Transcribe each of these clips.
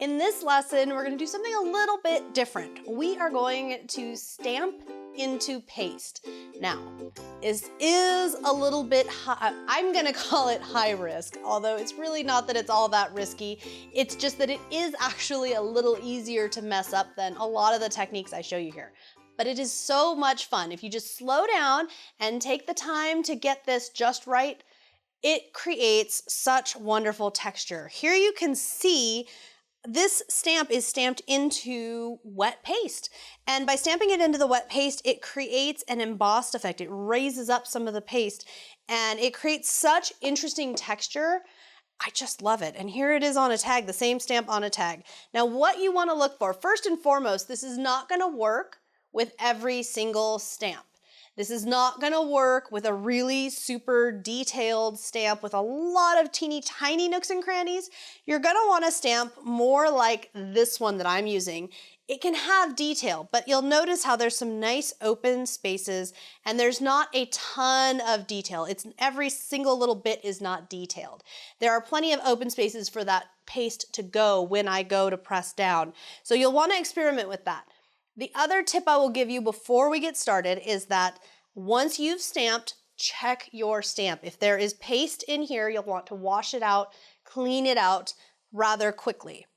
In this lesson, we're going to do something a little bit different. We are going to stamp into paste. Now, this is a little bit high, I'm going to call it high risk, although it's really not that it's all that risky. It's just that it is actually a little easier to mess up than a lot of the techniques I show you here. But it is so much fun. If you just slow down and take the time to get this just right, it creates such wonderful texture. Here you can see this stamp is stamped into wet paste. And by stamping it into the wet paste, it creates an embossed effect. It raises up some of the paste and it creates such interesting texture. I just love it. And here it is on a tag, the same stamp on a tag. Now what you want to look for, first and foremost, this is not going to work with every single stamp. This is not going to work with a really super detailed stamp with a lot of teeny tiny nooks and crannies. You're going to want to stamp more like this one that I'm using. It can have detail, but you'll notice how there's some nice open spaces and there's not a ton of detail. Every single little bit is not detailed. There are plenty of open spaces for that paste to go when I go to press down. So you'll want to experiment with that. The other tip I will give you before we get started is that once you've stamped, check your stamp. If there is paste in here, you'll want to wash it out, clean it out rather quickly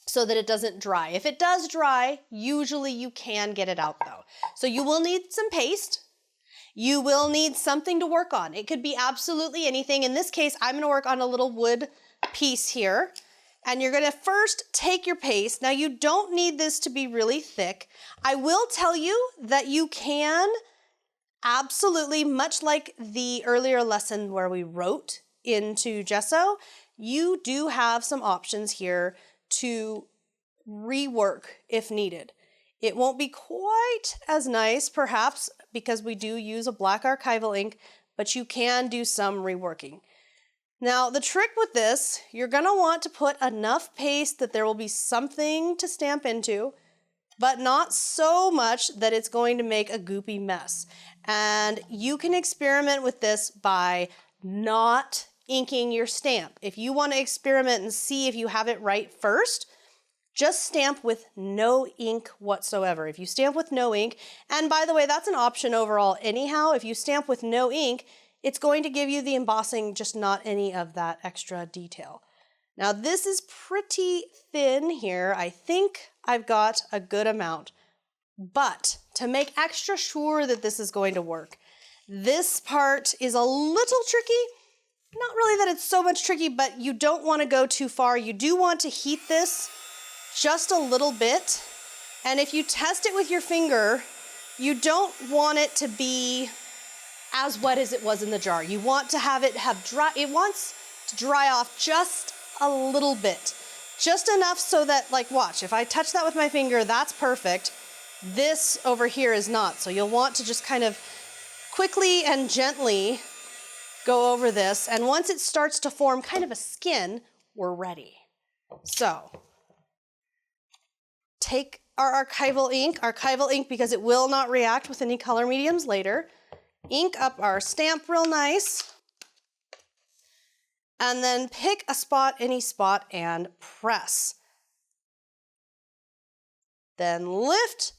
so that it doesn't dry. If it does dry, usually you can get it out though. So you will need some paste. You will need something to work on. It could be absolutely anything. In this case, I'm going to work on a little wood piece here. And you're going to first take your paste. Now you don't need this to be really thick. I will tell you that you can absolutely, much like the earlier lesson where we wrote into gesso, you do have some options here to rework if needed. It won't be quite as nice perhaps because we do use a black archival ink, but you can do some reworking. Now the trick with this, you're going to want to put enough paste that there will be something to stamp into, but not so much that it's going to make a goopy mess. And you can experiment with this by not inking your stamp. If you want to experiment and see if you have it right first, just stamp with no ink whatsoever. If you stamp with no ink, and by the way, that's an option overall anyhow, if you stamp with no ink, it's going to give you the embossing, just not any of that extra detail. Now this is pretty thin here. I think I've got a good amount, but to make extra sure that this is going to work, this part is a little tricky. Not really that it's so much tricky, but you don't want to go too far. You do want to heat this just a little bit. And if you test it with your finger, you don't want it to be as wet as it was in the jar. You want to have it it wants to dry off just a little bit. Just enough so that, like, watch, if I touch that with my finger, that's perfect. This over here is not. So you'll want to just kind of quickly and gently go over this. And once it starts to form kind of a skin, we're ready. So take our archival ink because it will not react with any color mediums later. Ink up our stamp real nice, and then pick a spot, any spot, and press. Then lift,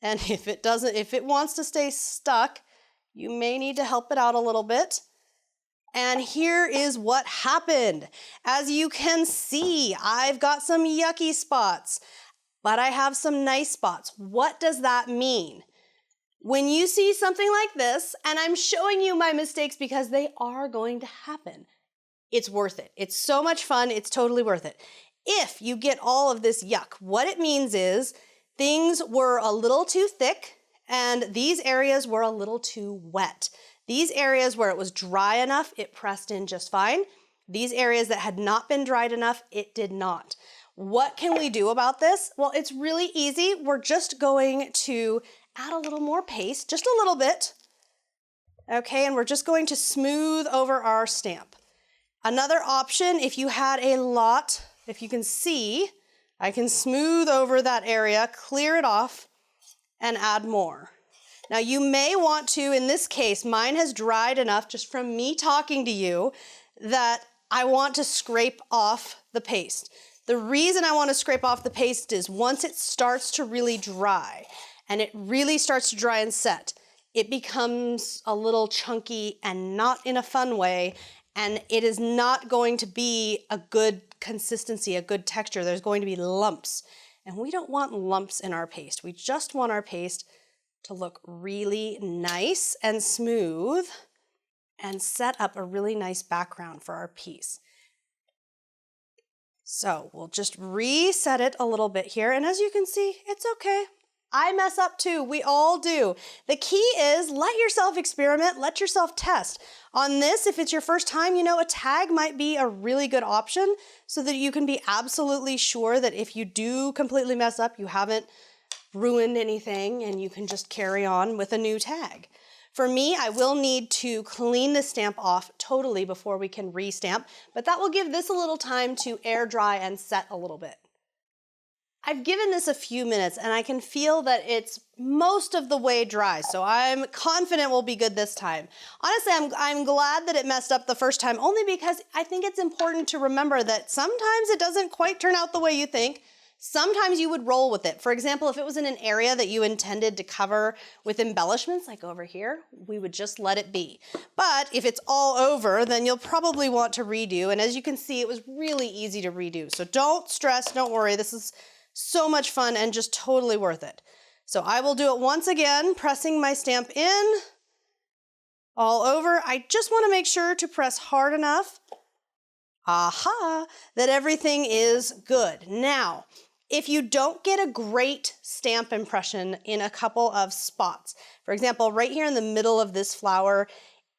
and if it wants to stay stuck, you may need to help it out a little bit. And here is what happened. As you can see, I've got some yucky spots, but I have some nice spots. What does that mean? When you see something like this, and I'm showing you my mistakes because they are going to happen, it's worth it. It's so much fun, it's totally worth it. If you get all of this yuck, what it means is things were a little too thick and these areas were a little too wet. These areas where it was dry enough, it pressed in just fine. These areas that had not been dried enough, it did not. What can we do about this? Well, it's really easy. We're just going to add a little more paste, just a little bit. Okay, and we're just going to smooth over our stamp. Another option, if you had a lot, if you can see, I can smooth over that area, clear it off, and add more. Now you may want to, in this case, mine has dried enough just from me talking to you that I want to scrape off the paste. The reason I want to scrape off the paste is once it starts to really dry, and it really starts to dry and set, it becomes a little chunky and not in a fun way, and it is not going to be a good consistency, a good texture. There's going to be lumps, and we don't want lumps in our paste. We just want our paste to look really nice and smooth and set up a really nice background for our piece. So we'll just reset it a little bit here, and as you can see, it's okay. I mess up too, we all do. The key is let yourself experiment, let yourself test. On this, if it's your first time, you know, a tag might be a really good option so that you can be absolutely sure that if you do completely mess up, you haven't ruined anything and you can just carry on with a new tag. For me, I will need to clean the stamp off totally before we can re-stamp, but that will give this a little time to air dry and set a little bit. I've given this a few minutes and I can feel that it's most of the way dry, so I'm confident we'll be good this time. Honestly, I'm glad that it messed up the first time, only because I think it's important to remember that sometimes it doesn't quite turn out the way you think. Sometimes you would roll with it. For example, if it was in an area that you intended to cover with embellishments, like over here, we would just let it be. But if it's all over, then you'll probably want to redo, and as you can see, it was really easy to redo. So don't stress, don't worry, this is so much fun and just totally worth it. So I will do it once again, pressing my stamp in all over. I just want to make sure to press hard enough, aha, that everything is good. Now, if you don't get a great stamp impression in a couple of spots, for example, right here in the middle of this flower,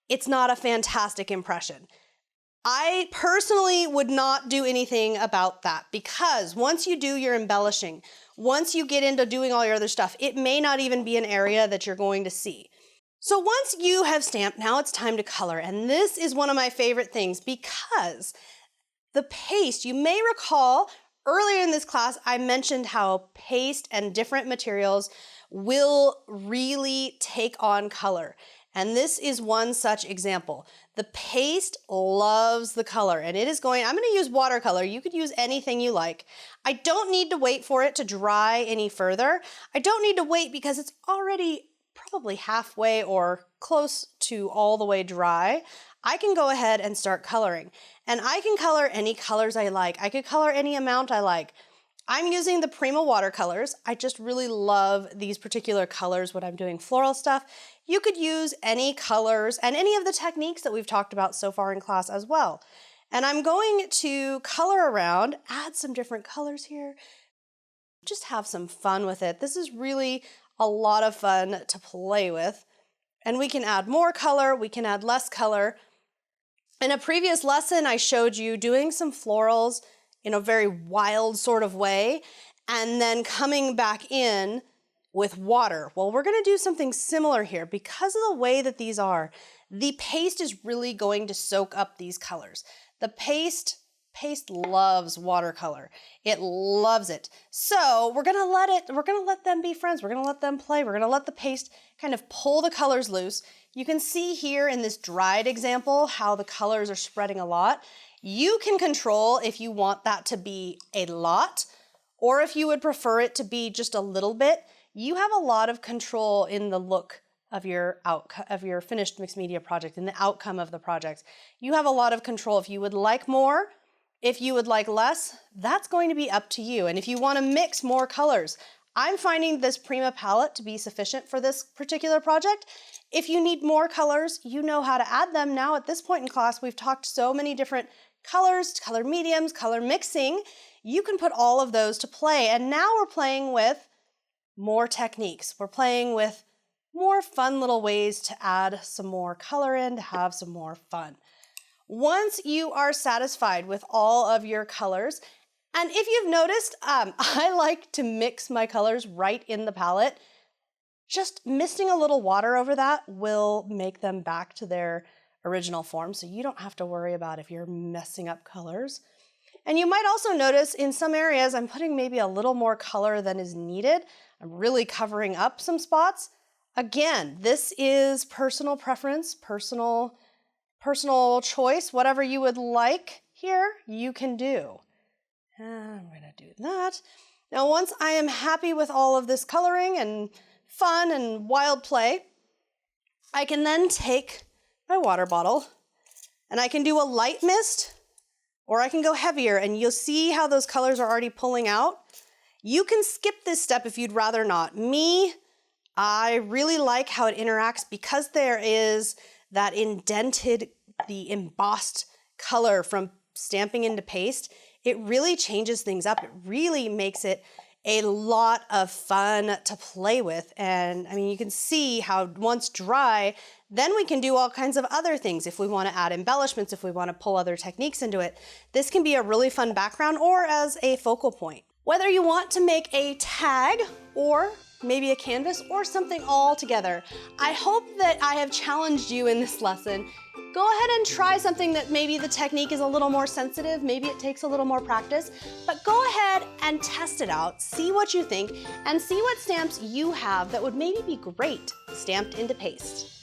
it's not a fantastic impression. I personally would not do anything about that, because once you do your embellishing, once you get into doing all your other stuff, it may not even be an area that you're going to see. So once you have stamped, now it's time to color. And this is one of my favorite things, because the paste, you may recall earlier in this class, I mentioned how paste and different materials will really take on color. And this is one such example. The paste loves the color, and it is going, I'm gonna use watercolor. You could use anything you like. I don't need to wait for it to dry any further. I don't need to wait because it's already probably halfway or close to all the way dry. I can go ahead and start coloring. And I can color any colors I like. I could color any amount I like. I'm using the Prima watercolors. I just really love these particular colors when I'm doing floral stuff. You could use any colors and any of the techniques that we've talked about so far in class as well. And I'm going to color around, add some different colors here, just have some fun with it. This is really a lot of fun to play with. And we can add more color, we can add less color. In a previous lesson, I showed you doing some florals in a very wild sort of way, and then coming back in with water. Well, we're gonna do something similar here. Because of the way that these are, the paste is really going to soak up these colors. The paste loves watercolor. It loves it. So we're gonna let them be friends. We're gonna let them play. We're gonna let the paste kind of pull the colors loose. You can see here in this dried example how the colors are spreading a lot. You can control if you want that to be a lot, or if you would prefer it to be just a little bit. You have a lot of control in the look of your finished mixed media project, in the outcome of the project. You have a lot of control. If you would like more, if you would like less, that's going to be up to you. And if you want to mix more colors, I'm finding this Prima palette to be sufficient for this particular project. If you need more colors, you know how to add them. Now at this point in class, we've talked so many different colors, color mediums, color mixing. You can put all of those to play. And now we're playing with more techniques. We're playing with more fun little ways to add some more color in, to have some more fun. Once you are satisfied with all of your colors, and if you've noticed, I like to mix my colors right in the palette. Just misting a little water over that will make them back to their original form, so you don't have to worry about if you're messing up colors. And you might also notice in some areas I'm putting maybe a little more color than is needed. I'm really covering up some spots. Again, this is personal preference, personal choice. Whatever you would like here, you can do. I'm gonna do that. Now, once I am happy with all of this coloring and fun and wild play, I can then take my water bottle and I can do a light mist, or I can go heavier, and you'll see how those colors are already pulling out. You can skip this step if you'd rather not. Me, I really like how it interacts because there is that indented, the embossed color from stamping into paste. It really changes things up. It really makes it a lot of fun to play with. And I mean, you can see how once dry, then we can do all kinds of other things. If we want to add embellishments, if we want to pull other techniques into it, this can be a really fun background or as a focal point. Whether you want to make a tag or maybe a canvas or something all together, I hope that I have challenged you in this lesson. Go ahead and try something that maybe the technique is a little more sensitive, maybe it takes a little more practice, but go ahead and test it out, see what you think, and see what stamps you have that would maybe be great stamped into paste.